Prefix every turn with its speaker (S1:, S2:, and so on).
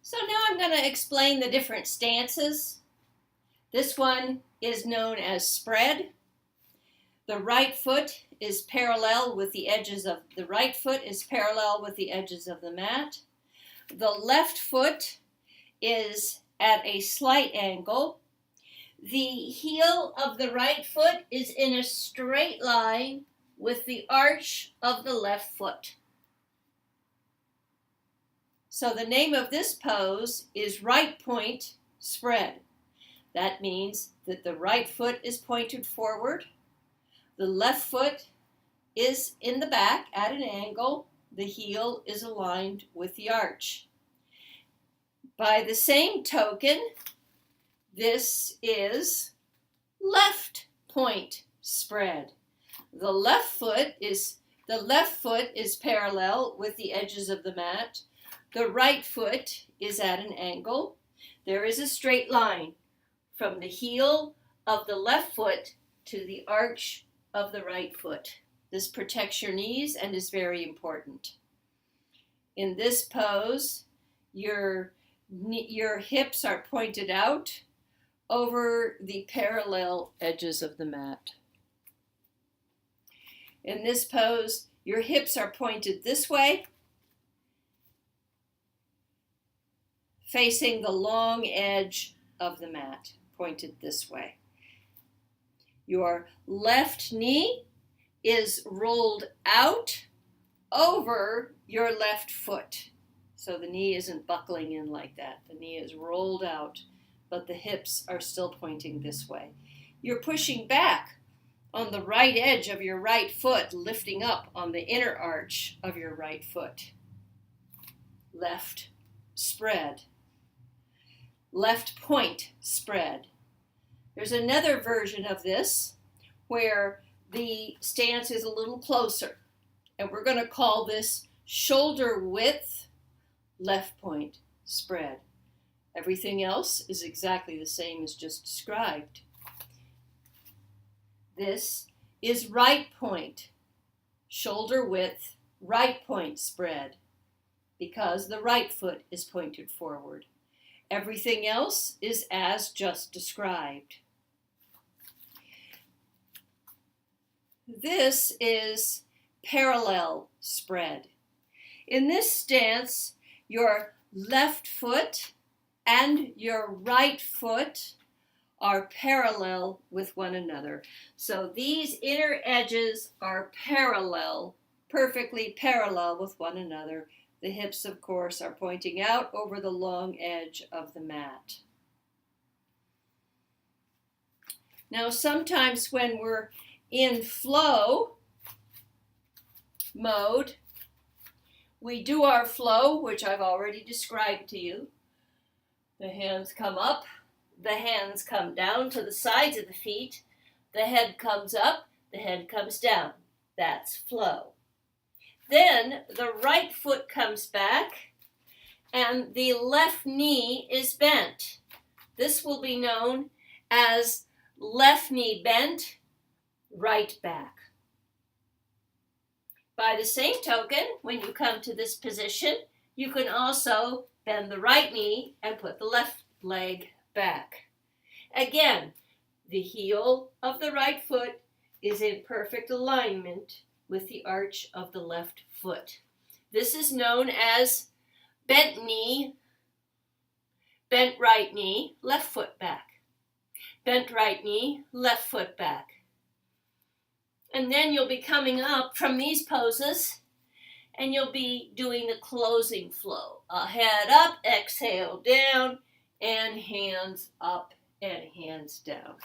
S1: So now I'm going to explain the different stances. This one is known as spread. The right foot is parallel with the edges of the right foot is parallel with the edges of the mat. The left foot is at a slight angle. The heel of the right foot is in a straight line with the arch of the left foot. So the name of this pose is right point spread. That means that the right foot is pointed forward. The left foot is in the back at an angle. The heel is aligned with the arch. By the same token, this is left point spread. The left foot is parallel with the edges of the mat. The right foot is at an angle. There is a straight line from the heel of the left foot to the arch of the right foot. This protects your knees and is very important. In this pose, your hips are pointed out over the parallel edges of the mat. In this pose, your hips are pointed this way, facing the long edge of the mat, pointed this way. Your left knee is rolled out over your left foot. So the knee isn't buckling in like that. The knee is rolled out, but the hips are still pointing this way. You're pushing back on the right edge of your right foot, lifting up on the inner arch of your right foot. Left spread. Left point spread. There's another version of this where the stance is a little closer, and we're going to call this shoulder width left point spread. Everything else is exactly the same as just described. This is right point, shoulder width, right point spread, because the right foot is pointed forward. Everything else is as just described. This is parallel spread. In this stance, your left foot and your right foot are parallel with one another. So these inner edges are parallel, perfectly parallel with one another. The hips, of course, are pointing out over the long edge of the mat. Now, sometimes when we're in flow mode, we do our flow, which I've already described to you. The hands come up, the hands come down to the sides of the feet, the head comes up, the head comes down. That's flow. Then the right foot comes back and the left knee is bent. This will be known as left knee bent, right back. By the same token, when you come to this position, you can also bend the right knee and put the left leg back. Again, the heel of the right foot is in perfect alignment with the arch of the left foot. This is known as bent knee, bent right knee, left foot back. Bent right knee, left foot back. And then you'll be coming up from these poses and you'll be doing the closing flow. A head up, exhale down, and hands up and hands down.